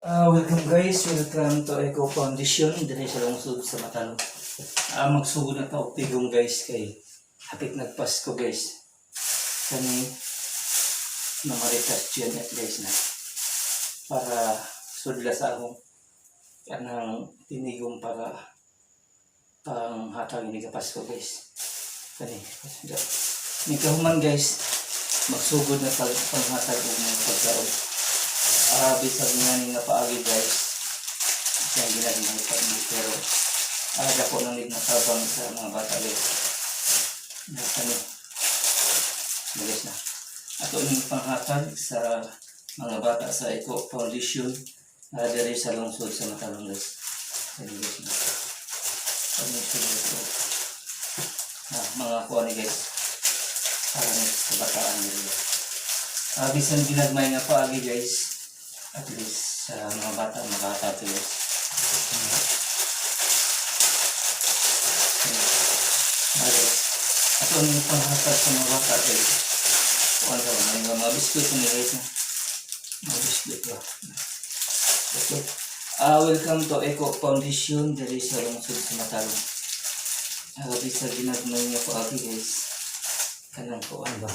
Welcome guys, welcome to Eco Foundation diri sa lungsod sa Matalo. Magsugod na ta og tigong guys kay hapit nagpasko guys. Kani namaritas dyan at guys na para sudla sa akong kanang tinigong para panghatag ni kapasko guys. Kani ni kahuman guys, magsugod na panghatag og mga pagkaon. Bisag nga paagi guys, siya ginagawa pa niya pero dako nang nagnatabang sa mga bata guys. Kani guys na ato ning panghatag sa mga bata sa Eco Foundation diri sa lungsod sa Matalong guys. Kani guys na mga kuha ni guys para sa bataan nila. Bisan ginagmay nga paagi guys, at least sa mga bata makatato guys. Ato ang panghatag sa mga bata guys. Kuhan ka ba? Mga biskuit ni guys na. Mga biskuit ba? Okay. Welcome to Eco Foundation diri sa lungsod sa Matalong. Bisa ginagmay nga paagi guys. Kanang kuhan ba?